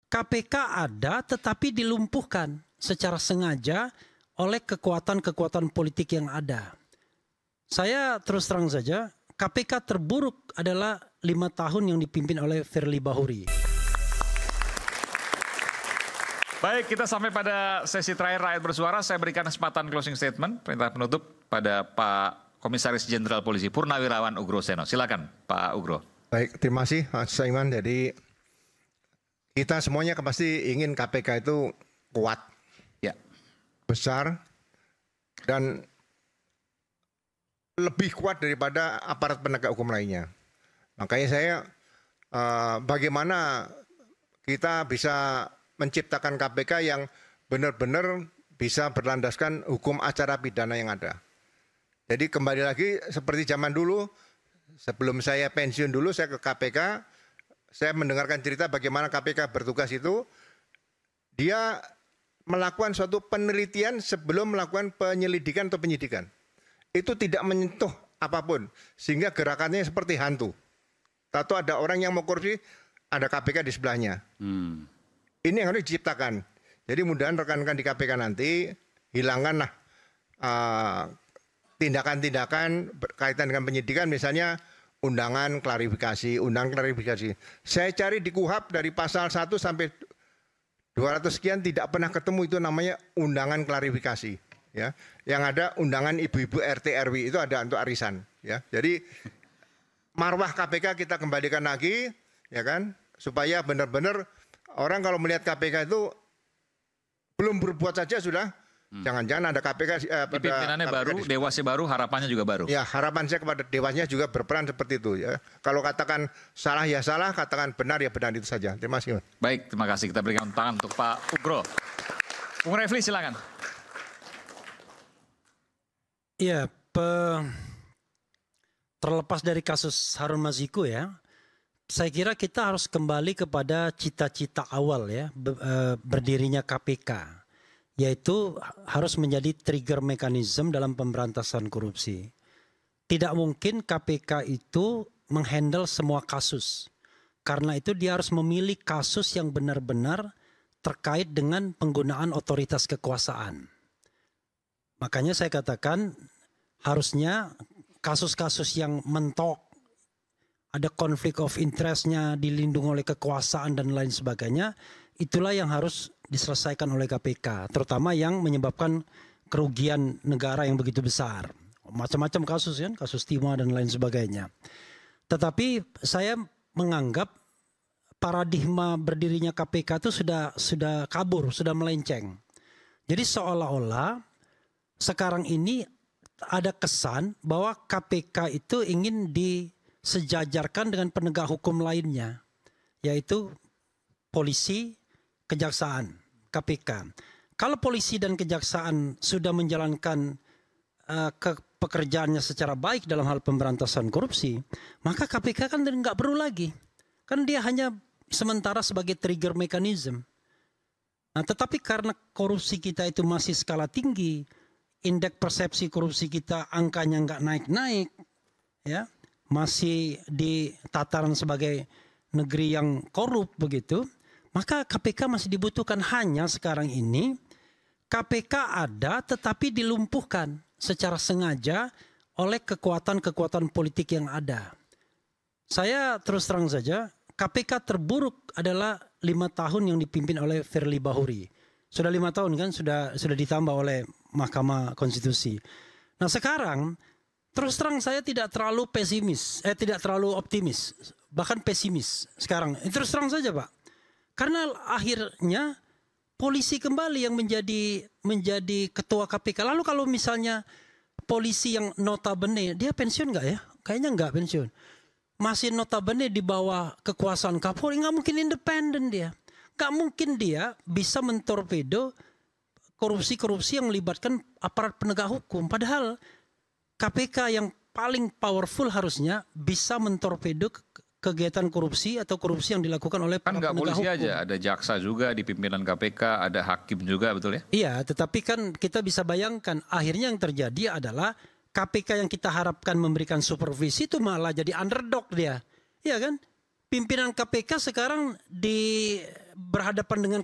KPK ada tetapi dilumpuhkan secara sengaja oleh kekuatan-kekuatan politik yang ada. Saya terus terang saja, KPK terburuk adalah 5 tahun yang dipimpin oleh Firly Bahuri. Baik, kita sampai pada sesi terakhir Rakyat Bersuara. Saya berikan kesempatan closing statement, perintah penutup pada Pak Komisaris Jenderal Polisi Purnawirawan Ugro Seno. Silakan Pak Ugro. Baik, terima kasih Mas Saiman. Jadi kita semuanya pasti ingin KPK itu kuat, ya, besar, dan lebih kuat daripada aparat penegak hukum lainnya. Makanya saya bagaimana kita bisa menciptakan KPK yang benar-benar bisa berlandaskan hukum acara pidana yang ada. Jadi kembali lagi seperti zaman dulu, sebelum saya pensiun dulu saya ke KPK, saya mendengarkan cerita bagaimana KPK bertugas itu, dia melakukan suatu penelitian sebelum melakukan penyelidikan atau penyidikan. Itu tidak menyentuh apapun, sehingga gerakannya seperti hantu. Atau ada orang yang mau korupsi, ada KPK di sebelahnya. Ini yang harus diciptakan. Jadi mudah-mudahan rekan-rekan di KPK nanti hilangkanlah tindakan-tindakan berkaitan dengan penyidikan, misalnya undangan klarifikasi, Saya cari di KUHP dari pasal 1 sampai 200 sekian tidak pernah ketemu itu namanya undangan klarifikasi. Ya, yang ada undangan ibu-ibu RT RW itu ada untuk arisan. Ya, jadi marwah KPK kita kembalikan lagi, ya kan, supaya benar-benar orang kalau melihat KPK itu belum berbuat saja sudah, jangan-jangan ada KPK. Pimpinannya baru, dewasnya baru, harapannya juga baru. Ya, harapan saya kepada dewasnya juga berperan seperti itu. Ya, kalau katakan salah ya salah, katakan benar ya benar, itu saja. Terima kasih. Baik, terima kasih. Kita berikan tangan untuk Pak Ugro. Bung Refli, silakan. Iya, terlepas dari kasus Harun Masiku ya, saya kira kita harus kembali kepada cita-cita awal ya, berdirinya KPK, yaitu harus menjadi trigger mechanism dalam pemberantasan korupsi. Tidak mungkin KPK itu menghandle semua kasus, karena itu dia harus memilih kasus yang benar-benar terkait dengan penggunaan otoritas kekuasaan. Makanya saya katakan harusnya kasus-kasus yang mentok, ada konflik of interest-nya, dilindungi oleh kekuasaan dan lain sebagainya, itulah yang harus diselesaikan oleh KPK. Terutama yang menyebabkan kerugian negara yang begitu besar. Macam-macam kasus kan, kasus timah dan lain sebagainya. Tetapi saya menganggap paradigma berdirinya KPK itu sudah kabur, sudah melenceng. Jadi seolah-olah sekarang ini ada kesan bahwa KPK itu ingin disejajarkan dengan penegak hukum lainnya, yaitu polisi, kejaksaan, KPK. Kalau polisi dan kejaksaan sudah menjalankan pekerjaannya secara baik dalam hal pemberantasan korupsi, maka KPK kan nggak perlu lagi. Kan dia hanya sementara sebagai trigger mechanism. Nah, tetapi karena korupsi kita itu masih skala tinggi, indeks persepsi korupsi kita angkanya nggak naik-naik, ya, masih di tataran sebagai negeri yang korup begitu, maka KPK masih dibutuhkan. Hanya sekarang ini KPK ada tetapi dilumpuhkan secara sengaja oleh kekuatan-kekuatan politik yang ada. Saya terus terang saja, KPK terburuk adalah 5 tahun yang dipimpin oleh Firly Bahuri. Sudah 5 tahun kan, sudah ditambah oleh Mahkamah Konstitusi. Nah sekarang terus terang saya tidak terlalu pesimis, tidak terlalu optimis, bahkan pesimis sekarang. Terus terang saja Pak, karena akhirnya polisi kembali yang menjadi ketua KPK. Lalu kalau misalnya polisi yang notabene dia pensiun nggak ya? Kayaknya nggak pensiun. Masih notabene di bawah kekuasaan Kapolri, nggak mungkin independen dia. Nggak mungkin dia bisa mentorpedo korupsi-korupsi yang melibatkan aparat penegak hukum. Padahal KPK yang paling powerful harusnya bisa mentorpedo kegiatan korupsi atau korupsi yang dilakukan oleh para penegak hukum. Kan nggak polisi aja, ada jaksa juga di pimpinan KPK, ada hakim juga, betul ya? Iya, tetapi kan kita bisa bayangkan akhirnya yang terjadi adalah KPK yang kita harapkan memberikan supervisi itu malah jadi underdog dia. Iya kan? Pimpinan KPK sekarang berhadapan dengan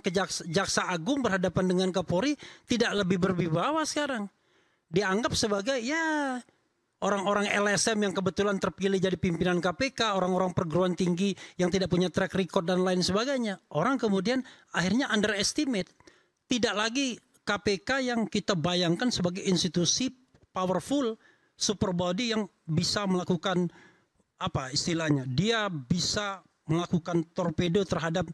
jaksa agung, berhadapan dengan Kapolri tidak lebih berwibawa sekarang. Dianggap sebagai ya orang-orang LSM yang kebetulan terpilih jadi pimpinan KPK, orang-orang perguruan tinggi yang tidak punya track record dan lain sebagainya. Orang kemudian akhirnya underestimate. Tidak lagi KPK yang kita bayangkan sebagai institusi powerful, super body yang bisa melakukan apa istilahnya? Dia bisa melakukan torpedo terhadap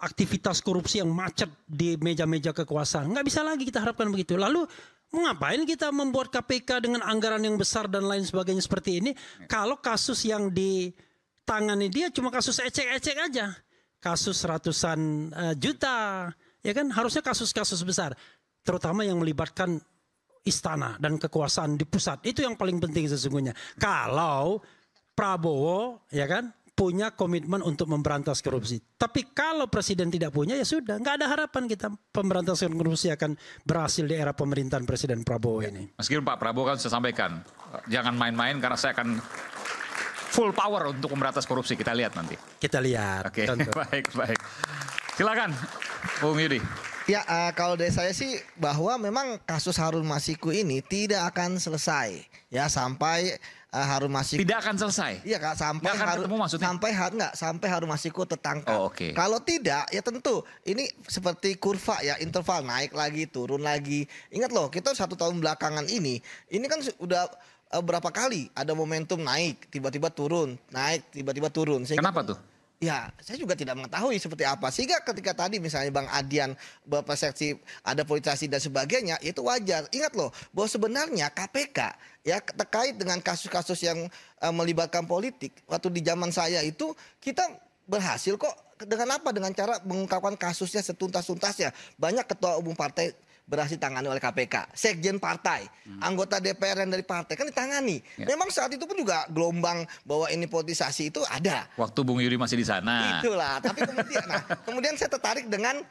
aktivitas korupsi yang macet di meja-meja kekuasaan. Nggak bisa lagi kita harapkan begitu. Lalu ngapain kita membuat KPK dengan anggaran yang besar dan lain sebagainya seperti ini? Kalau kasus yang ditangani dia cuma kasus ecek-ecek aja. Kasus ratusan juta. Ya kan harusnya kasus-kasus besar. Terutama yang melibatkan istana dan kekuasaan di pusat. Itu yang paling penting sesungguhnya. Kalau Prabowo ya kan punya komitmen untuk memberantas korupsi. Tapi kalau presiden tidak punya ya sudah, nggak ada harapan kita pemberantasan korupsi akan berhasil di era pemerintahan Presiden Prabowo ini. Meskipun Pak Prabowo kan sudah sampaikan, jangan main-main karena saya akan full power untuk memberantas korupsi. Kita lihat nanti. Kita lihat. Oke, baik. Silakan, Bung Yudi. Ya, kalau dari saya sih bahwa memang kasus Harun Masiku ini tidak akan selesai ya sampai Harun Masiku tidak akan selesai. Iya Kak, sampai Harun Masiku tertangkap. Oh, okay. Kalau tidak ya tentu ini seperti kurva ya, interval naik lagi turun lagi. Ingat loh, kita 1 tahun belakangan ini kan sudah berapa kali ada momentum naik, tiba-tiba turun, naik, tiba-tiba turun. Kenapa tuh? Ya, saya juga tidak mengetahui seperti apa. Sehingga ketika tadi misalnya Bang Adian berpersepsi ada politisasi dan sebagainya, itu wajar. Ingat loh, bahwa sebenarnya KPK ya terkait dengan kasus-kasus yang melibatkan politik. Waktu di zaman saya itu kita berhasil kok dengan apa? Dengan cara mengungkapkan kasusnya setuntas-tuntasnya. Banyak ketua umum partai berhasil ditangani oleh KPK, sekjen partai, anggota DPR yang dari partai kan ditangani. Ya. Memang saat itu pun juga gelombang bahwa ini politisasi itu ada. Waktu Bung Yudi masih di sana. Itulah. Tapi kemudian saya tertarik dengan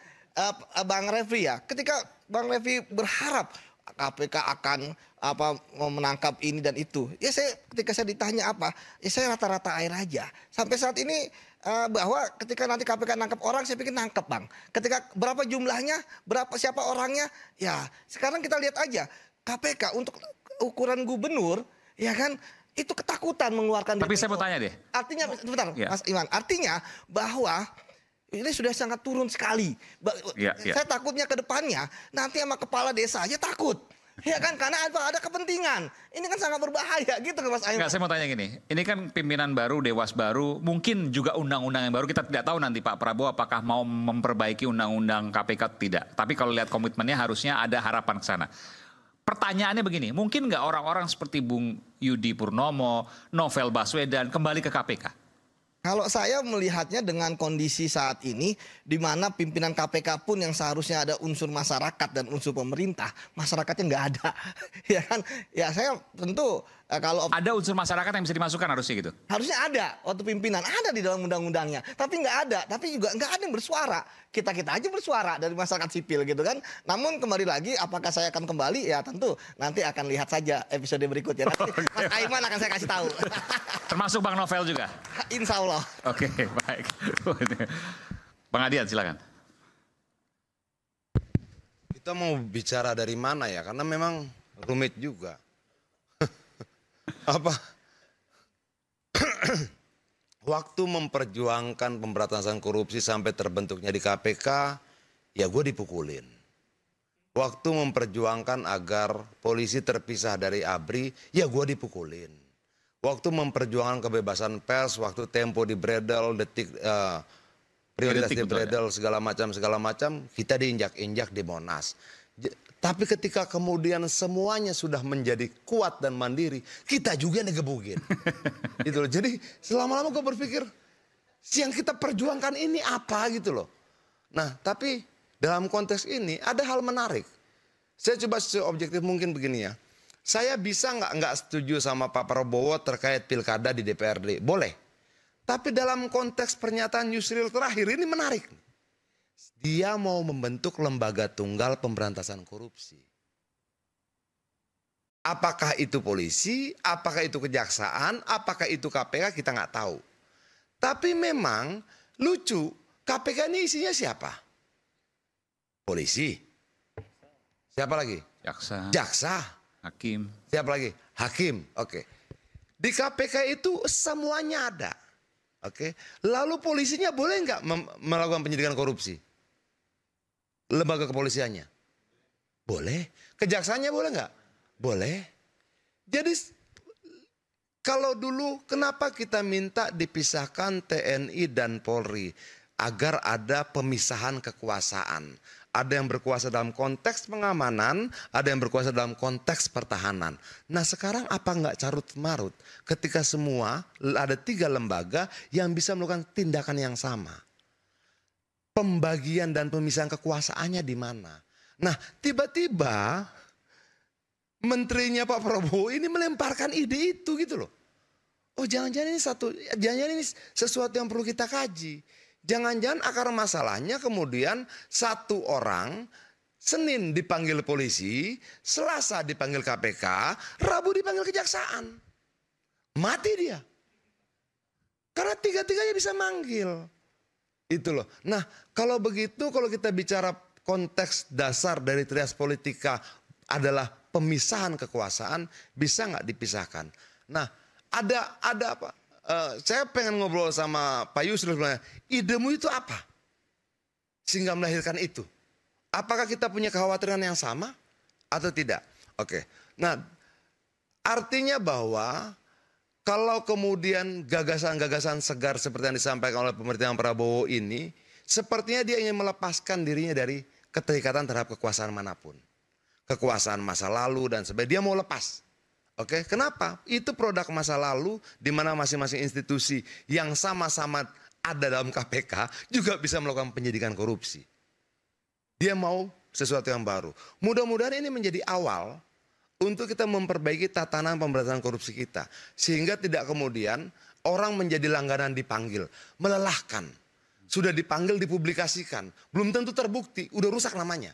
Bang Refri ya. Ketika Bang Refri berharap KPK akan menangkap ini dan itu. Ya ketika saya ditanya apa, ya saya rata-rata air aja. Sampai saat ini bahwa ketika nanti KPK nangkap orang, saya pikir nangkep Bang. Ketika berapa jumlahnya, siapa orangnya, ya sekarang kita lihat aja KPK untuk ukuran gubernur, ya kan itu ketakutan mengeluarkan. Tapi saya mau tanya deh. Artinya, sebentar Mas Iwan, artinya bahwa ini sudah sangat turun sekali. Saya takutnya ke depannya nanti sama kepala desa aja takut. Ya kan, karena ada kepentingan. Ini kan sangat berbahaya gitu Mas Aiman. Saya mau tanya gini, ini kan pimpinan baru, dewas baru, mungkin juga undang-undang yang baru. Kita tidak tahu nanti Pak Prabowo apakah mau memperbaiki undang-undang KPK tidak. Tapi kalau lihat komitmennya harusnya ada harapan ke sana. Pertanyaannya begini, mungkin nggak orang-orang seperti Bung Yudi Purnomo, Novel Baswedan kembali ke KPK? Kalau saya melihatnya dengan kondisi saat ini, di mana pimpinan KPK pun yang seharusnya ada unsur masyarakat dan unsur pemerintah, masyarakatnya nggak ada, ya kan? Ya saya tentu kalau ada unsur masyarakat yang bisa dimasukkan harusnya gitu. Harusnya ada waktu pimpinan ada di dalam undang-undangnya, tapi nggak ada, tapi juga nggak ada yang bersuara. Kita aja bersuara dari masyarakat sipil gitu kan. Namun kembali lagi, apakah saya akan kembali? Ya tentu nanti akan lihat saja episode berikutnya. Nanti Mas Aiman akan saya kasih tahu. Termasuk Bang Novel juga. Insya Allah. Oke, baik. Bang Adian silakan. Kita mau bicara dari mana ya? Karena memang rumit juga. Waktu memperjuangkan pemberantasan korupsi sampai terbentuknya di KPK, ya gue dipukulin. Waktu memperjuangkan agar polisi terpisah dari ABRI, ya gue dipukulin. Waktu memperjuangkan kebebasan pers, waktu Tempo di Bredel, prioritas di Bredel, segala macam, kita diinjak-injak di Monas. Tapi ketika kemudian semuanya sudah menjadi kuat dan mandiri, kita juga digebugin. Gitu loh. Jadi selama-lama gue berpikir, yang kita perjuangkan ini apa gitu loh. Nah tapi dalam konteks ini ada hal menarik. Saya coba seobjektif mungkin begini ya. Saya bisa nggak setuju sama Pak Prabowo terkait pilkada di DPRD? Boleh. Tapi dalam konteks pernyataan Yusril terakhir ini menarik. Dia mau membentuk lembaga tunggal pemberantasan korupsi. Apakah itu polisi, apakah itu kejaksaan, apakah itu KPK, kita nggak tahu. Tapi memang lucu KPK ini isinya siapa? Polisi. Siapa lagi? Jaksa. Jaksa. Hakim. Siapa lagi? Hakim. Oke. Di KPK itu semuanya ada. Oke. Lalu polisinya boleh nggak melakukan penyidikan korupsi? Lembaga kepolisiannya? Boleh. Kejaksaannya boleh nggak? Boleh. Jadi kalau dulu kenapa kita minta dipisahkan TNI dan Polri? Agar ada pemisahan kekuasaan. Ada yang berkuasa dalam konteks pengamanan, ada yang berkuasa dalam konteks pertahanan. Nah sekarang apa nggak carut marut ketika semua ada 3 lembaga yang bisa melakukan tindakan yang sama. Pembagian dan pemisahan kekuasaannya di mana? Nah tiba-tiba menterinya Pak Prabowo ini melemparkan ide itu gitu loh. Oh jangan-jangan ini sesuatu yang perlu kita kaji. Jangan-jangan akar masalahnya kemudian satu orang Senin dipanggil polisi, Selasa dipanggil KPK, Rabu dipanggil kejaksaan. Mati dia. Karena 3-3-nya bisa manggil. Itu loh. Nah kalau begitu, kalau kita bicara konteks dasar dari trias politika adalah pemisahan kekuasaan, bisa nggak dipisahkan? Nah ada apa? Saya pengen ngobrol sama Pak Yusril sebenarnya. Idemu itu apa? Sehingga melahirkan itu. Apakah kita punya kekhawatiran yang sama atau tidak? Oke. Nah, artinya bahwa kalau kemudian gagasan-gagasan segar seperti yang disampaikan oleh pemerintahan Prabowo ini, sepertinya dia ingin melepaskan dirinya dari keterikatan terhadap kekuasaan manapun. Kekuasaan masa lalu dan sebagainya, dia mau lepas. Oke, kenapa? Itu produk masa lalu di mana masing-masing institusi yang sama-sama ada dalam KPK juga bisa melakukan penyidikan korupsi. Dia mau sesuatu yang baru. Mudah-mudahan ini menjadi awal untuk kita memperbaiki tatanan pemberantasan korupsi kita. Sehingga tidak kemudian orang menjadi langganan dipanggil, melelahkan. Sudah dipanggil, dipublikasikan, belum tentu terbukti, udah rusak namanya.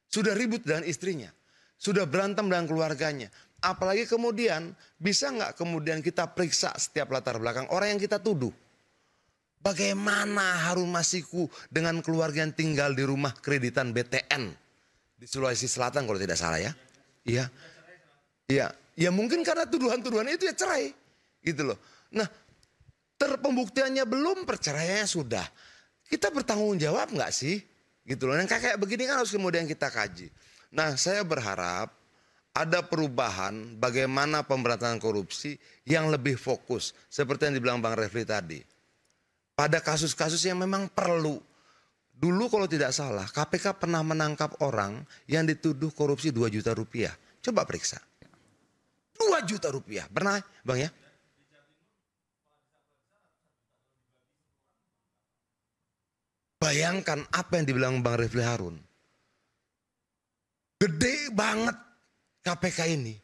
Sudah ribut dengan istrinya, sudah berantem dengan keluarganya. Apalagi kemudian bisa nggak kemudian kita periksa setiap latar belakang orang yang kita tuduh. Bagaimana Harun Masiku dengan keluarga yang tinggal di rumah kreditan BTN di Sulawesi Selatan kalau tidak salah ya. Iya. Iya. Ya mungkin karena tuduhan-tuduhan itu ya cerai. Gitu loh. Nah pembuktiannya belum, perceraiannya sudah. Kita bertanggung jawab nggak sih? Gitu loh. Yang kayak begini kan harus kemudian kita kaji. Nah saya berharap ada perubahan bagaimana pemberantasan korupsi yang lebih fokus. Seperti yang dibilang Bang Refli tadi. Pada kasus-kasus yang memang perlu. Dulu kalau tidak salah KPK pernah menangkap orang yang dituduh korupsi 2 juta rupiah. Coba periksa. 2 juta rupiah. Pernah Bang ya? Bayangkan apa yang dibilang Bang Refli Harun. Gede banget KPK ini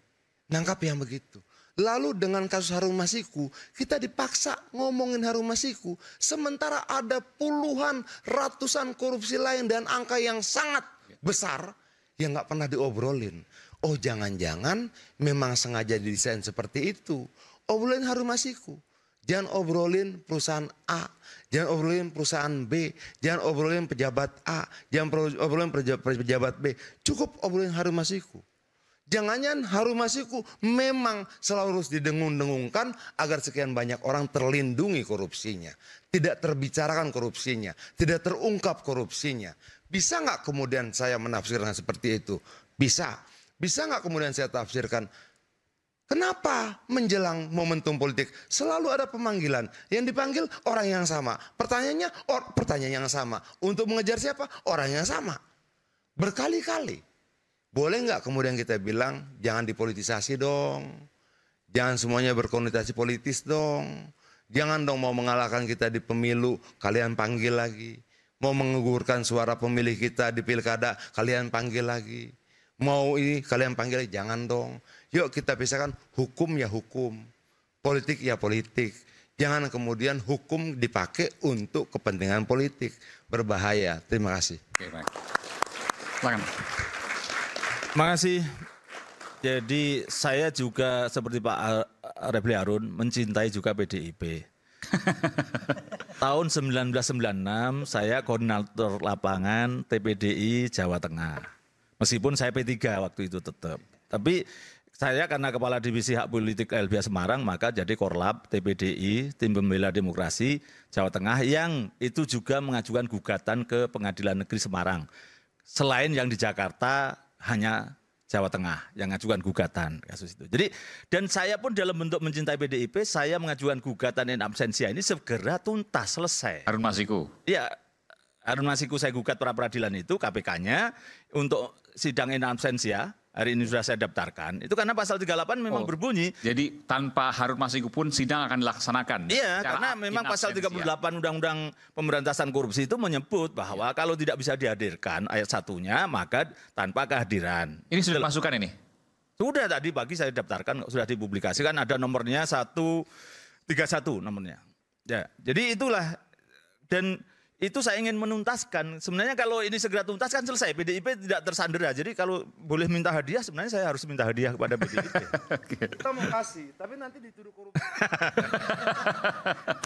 nangkap yang begitu. Lalu dengan kasus Harun Masiku kita dipaksa ngomongin Harun Masiku. Sementara ada puluhan ratusan korupsi lain dan angka yang sangat besar yang gak pernah diobrolin. Oh jangan-jangan memang sengaja didesain seperti itu. Obrolin Harun Masiku. Jangan obrolin perusahaan A. Jangan obrolin perusahaan B. Jangan obrolin pejabat A. Jangan obrolin pejabat B. Cukup obrolin Harun Masiku. Jangan-jangan Harun Masiku memang selalu harus didengung-dengungkan agar sekian banyak orang terlindungi korupsinya. Tidak terbicarakan korupsinya. Tidak terungkap korupsinya. Bisa nggak kemudian saya menafsirkan seperti itu? Bisa. Bisa nggak kemudian saya tafsirkan? Kenapa menjelang momentum politik selalu ada pemanggilan? Yang dipanggil orang yang sama. Pertanyaannya pertanyaan yang sama. Untuk mengejar siapa? Orang yang sama. Berkali-kali. Boleh nggak kemudian kita bilang jangan dipolitisasi dong. Jangan semuanya berkonotasi politis dong. Jangan dong mau mengalahkan kita di pemilu kalian panggil lagi. Mau mengugurkan suara pemilih kita di pilkada kalian panggil lagi. Mau ini kalian panggil lagi. Jangan dong. Yuk kita pisahkan hukum ya hukum. Politik ya politik. Jangan kemudian hukum dipakai untuk kepentingan politik. Berbahaya. Terima kasih. Oke, baik. Silakan. Terima kasih. Jadi saya juga seperti Pak Refli Harun mencintai juga PDIP. Tahun 1996 saya koordinator lapangan TPDI Jawa Tengah. Meskipun saya P3 waktu itu tetap. Tapi saya karena Kepala Divisi Hak Politik LBH Semarang, maka jadi Korlap TPDI, Tim Pembela Demokrasi Jawa Tengah, yang itu juga mengajukan gugatan ke Pengadilan Negeri Semarang. Selain yang di Jakarta, hanya Jawa Tengah yang mengajukan gugatan kasus itu. Jadi, dan saya pun dalam bentuk mencintai PDIP, saya mengajukan gugatan in absentia ini segera tuntas, selesai. Harun Masiku. Iya, Harun Masiku saya gugat pra peradilan itu, KPK-nya untuk sidang in absentia. Hari ini sudah saya daftarkan. Itu karena pasal 38 memang berbunyi. Jadi tanpa Harun Masiku pun sidang akan dilaksanakan. Iya, karena memang pasal 38 Undang-Undang Pemberantasan Korupsi itu menyebut bahwa kalau tidak bisa dihadirkan ayat satunya, maka tanpa kehadiran. Ini sudah dimasukkan ini? Sudah, tadi pagi saya daftarkan, sudah dipublikasikan, ada nomornya 131 nomornya. Ya, jadi itulah, dan itu saya ingin menuntaskan. Sebenarnya kalau ini segera tuntas kan selesai. PDIP tidak tersandera. Jadi kalau boleh minta hadiah, sebenarnya saya harus minta hadiah kepada PDIP. Kita mau kasih, tapi nanti dituduh korupsi.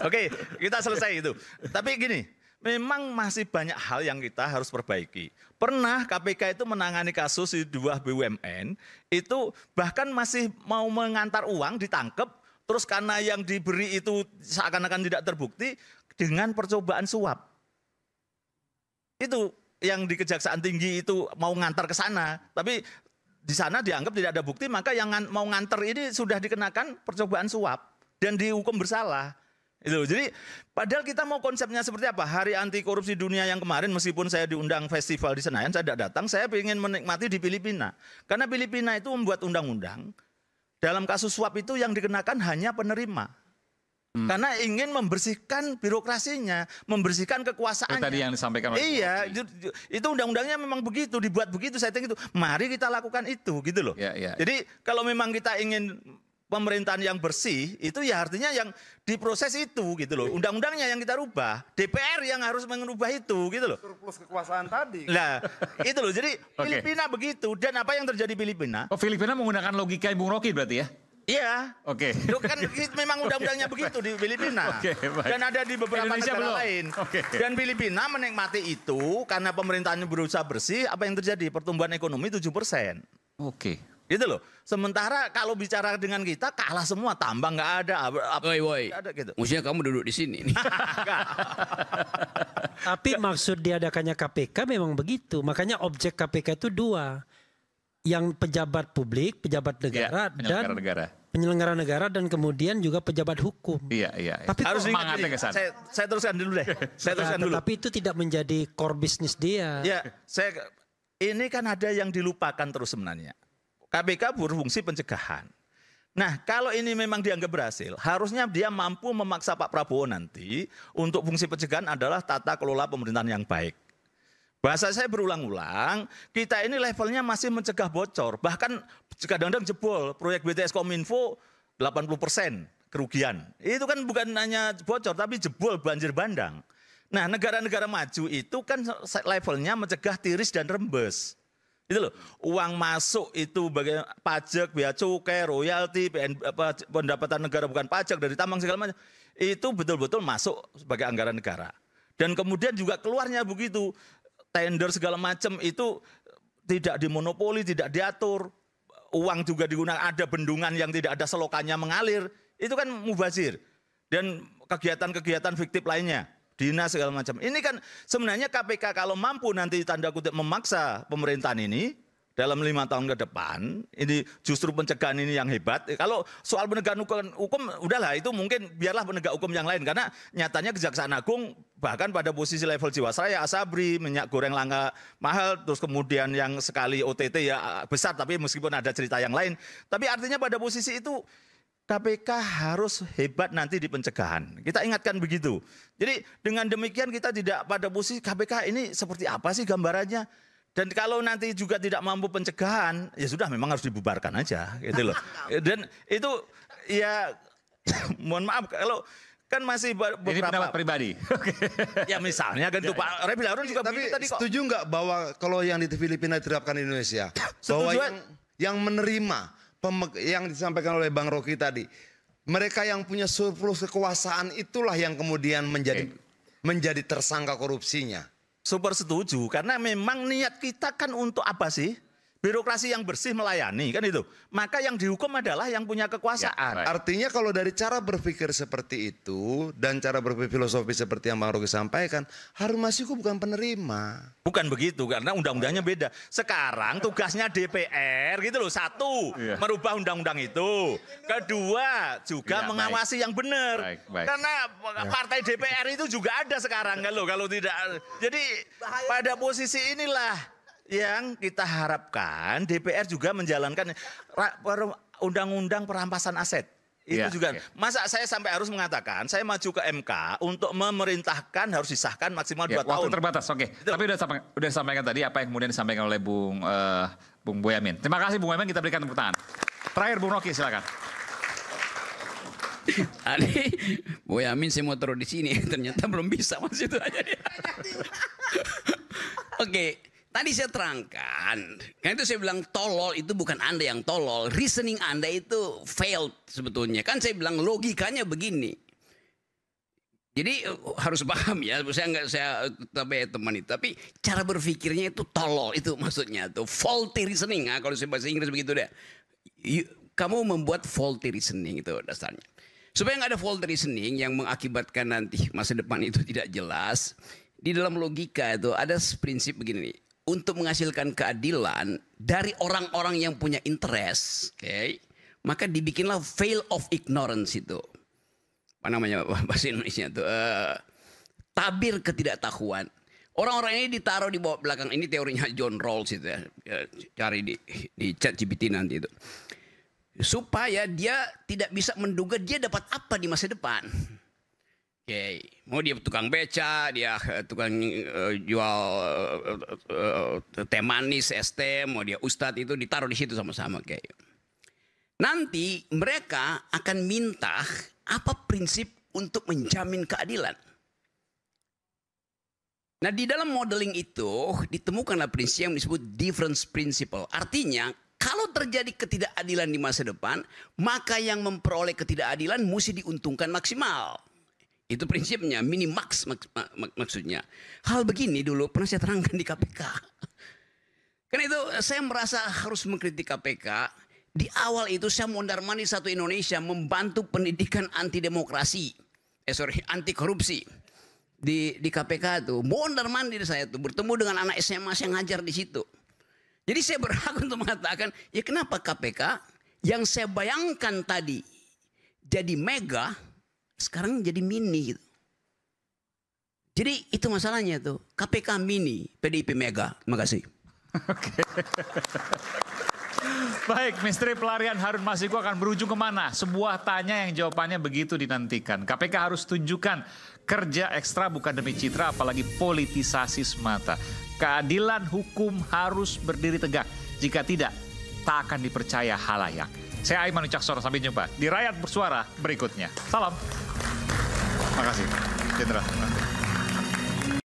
Oke, kita selesai itu. Tapi gini, memang masih banyak hal yang kita harus perbaiki. Pernah KPK itu menangani kasus di 2 BUMN, itu bahkan masih mau mengantar uang, ditangkap, terus karena yang diberi itu seakan-akan tidak terbukti, dengan percobaan suap. Itu yang di Kejaksaan Tinggi itu mau ngantar ke sana, tapi di sana dianggap tidak ada bukti, maka yang mau ngantar ini sudah dikenakan percobaan suap dan dihukum bersalah. Itu. Jadi padahal kita mau konsepnya seperti apa? Hari Anti Korupsi Dunia yang kemarin, meskipun saya diundang festival di Senayan, saya tidak datang, saya ingin menikmati di Filipina. Karena Filipina itu membuat undang-undang, dalam kasus suap itu yang dikenakan hanya penerima. Karena ingin membersihkan birokrasinya, membersihkan kekuasaannya. Itu tadi yang disampaikan oleh Iya, itu undang-undangnya memang begitu, dibuat begitu, setting itu. Mari kita lakukan itu, gitu loh. Ya. Jadi kalau memang kita ingin pemerintahan yang bersih, itu ya artinya yang diproses itu, gitu loh. Undang-undangnya yang kita rubah, DPR yang harus mengubah itu, gitu loh. Surplus kekuasaan tadi. Nah, itu loh. Jadi Filipina begitu, dan apa yang terjadi Filipina? Oh, Filipina menggunakan logika Bung Rocky berarti ya? Iya. Oke. Itu kan memang undang-undangnya begitu di Filipina. Oke, baik. Dan ada di beberapa Indonesia negara belum. lain. Oke. Dan Filipina menikmati itu karena pemerintahannya berusaha bersih, apa yang terjadi? Pertumbuhan ekonomi 7%. Oke. Gitu loh. Sementara kalau bicara dengan kita kalah semua, tambang nggak ada, Woi. nggak ada gitu. Maksudnya kamu duduk di sini nih. Tapi maksud diadakannya KPK memang begitu. Makanya objek KPK itu 2. Yang pejabat publik, pejabat negara, penyelenggara dan negara. penyelenggara negara, dan kemudian juga pejabat hukum. Iya. Tapi Harus ingat semangatnya ini, ke sana. saya teruskan dulu deh. Saya teruskan dulu. Tapi itu tidak menjadi core bisnis dia. Ya, ini kan ada yang dilupakan terus sebenarnya. KPK berfungsi pencegahan. Nah, kalau ini memang dianggap berhasil, harusnya dia mampu memaksa Pak Prabowo nanti untuk fungsi pencegahan adalah tata kelola pemerintahan yang baik. Bahasa saya berulang-ulang, kita ini levelnya masih mencegah bocor. Bahkan kadang-kadang jebol, proyek BTS Kominfo 80% kerugian. Itu kan bukan hanya bocor, tapi jebol, banjir bandang. Nah, negara-negara maju itu kan levelnya mencegah tiris dan rembes. Itu loh, uang masuk itu bagian pajak, bea cukai, royalti, pendapatan negara bukan pajak dari tambang segala macam. Itu betul-betul masuk sebagai anggaran negara. Dan kemudian juga keluarnya begitu, tender segala macam itu tidak dimonopoli, tidak diatur. Uang juga digunakan, ada bendungan yang tidak ada selokannya mengalir. Itu kan mubazir. Dan kegiatan-kegiatan fiktif lainnya. Dinas segala macam. Ini kan sebenarnya KPK kalau mampu nanti tanda kutip memaksa pemerintahan ini dalam 5 tahun ke depan, ini justru pencegahan ini yang hebat. Kalau soal penegakan hukum, udahlah itu mungkin biarlah penegak hukum yang lain. Karena nyatanya Kejaksaan Agung bahkan pada posisi level Jiwasraya, Asabri, minyak goreng langka mahal, terus kemudian yang sekali OTT ya besar, tapi meskipun ada cerita yang lain. Tapi artinya pada posisi itu KPK harus hebat nanti di pencegahan. Kita ingatkan begitu. Jadi dengan demikian kita tidak pada posisi KPK ini seperti apa sih gambarannya. Dan kalau nanti juga tidak mampu pencegahan, ya sudah memang harus dibubarkan aja gitu loh. Dan itu ya mohon maaf kalau kan masih beberapa. Ini pendapat pribadi. Ya misalnya kan tuh Pak Refli Harun juga Tapi tadi kok. setuju nggak bahwa kalau yang di Filipina diterapkan di Indonesia, bahwa yang menerima yang disampaikan oleh Bang Rocky tadi, Mereka yang punya surplus kekuasaan itulah yang kemudian menjadi tersangka korupsinya. Super setuju, karena memang niat kita kan untuk apa sih? Birokrasi yang bersih melayani, kan itu. Maka yang dihukum adalah yang punya kekuasaan. Artinya kalau dari cara berpikir seperti itu dan cara berpikir filosofi seperti yang Bang Rocky sampaikan, Harun Masiku bukan penerima. Bukan begitu, karena undang-undangnya beda. Sekarang tugasnya DPR gitu loh. Satu, merubah undang-undang itu. Kedua, juga mengawasi yang benar. Karena partai DPR itu juga ada sekarang kalau tidak. Jadi pada posisi inilah yang kita harapkan DPR juga menjalankan undang-undang perampasan aset. Itu juga. Masa saya sampai harus mengatakan saya maju ke MK untuk memerintahkan harus disahkan maksimal 2 tahun. Waktu terbatas, oke. Tapi udah disampaikan tadi apa yang kemudian disampaikan oleh Bung Boyamin. Terima kasih Bung Boyamin, kita berikan tepuk tangan. Terakhir Bung Rocky, silakan. Tadi Boyamin saya mau taruh di sini, ternyata belum bisa Mas itu aja dia. Oke. Tadi saya terangkan, kan itu saya bilang tolol itu bukan Anda yang tolol, reasoning Anda itu failed sebetulnya. Kan saya bilang logikanya begini. Jadi harus paham ya, saya teman itu, tapi cara berpikirnya itu tolol, itu maksudnya tuh faulty reasoning. Kalau saya bahasa Inggris begitu deh. Kamu membuat faulty reasoning itu dasarnya. Supaya nggak ada faulty reasoning yang mengakibatkan nanti masa depan itu tidak jelas. Di dalam logika itu ada prinsip begini nih. Untuk menghasilkan keadilan dari orang-orang yang punya interest, maka dibikinlah veil of ignorance itu. Apa namanya bahasa Indonesia itu? Tabir ketidaktahuan. Orang-orang ini ditaruh di bawah belakang. Ini teorinya John Rawls itu ya. Cari di ChatGPT nanti itu. Supaya dia tidak bisa menduga dia dapat apa di masa depan. Mau dia tukang beca, dia tukang jual teh manis, es teh, mau dia ustadz itu ditaruh di situ sama-sama. Nanti mereka akan minta apa prinsip untuk menjamin keadilan. Nah di dalam modeling itu ditemukanlah prinsip yang disebut difference principle. Artinya kalau terjadi ketidakadilan di masa depan, maka yang memperoleh ketidakadilan mesti diuntungkan maksimal. Itu prinsipnya, minimax maksudnya. Hal begini dulu pernah saya terangkan di KPK. Karena itu saya merasa harus mengkritik KPK. Di awal itu saya mondar-mandir satu Indonesia membantu pendidikan anti demokrasi. Anti korupsi. Di KPK itu. Mondar-mandir saya tuh bertemu dengan anak SMA saya ngajar di situ. Jadi saya berhak untuk mengatakan, ya kenapa KPK yang saya bayangkan tadi jadi mega, sekarang jadi mini gitu. Jadi itu masalahnya tuh. KPK mini, PDIP mega. Terima kasih. Oke. Baik, misteri pelarian Harun Masiku akan berujung kemana? Sebuah tanya yang jawabannya begitu dinantikan. KPK harus tunjukkan kerja ekstra bukan demi citra, apalagi politisasi semata. Keadilan hukum harus berdiri tegak. Jika tidak, tak akan dipercaya halayak. Saya Aiman Wicaksono, sampai jumpa di Rakyat Bersuara berikutnya. Salam. Terima kasih, Jenderal.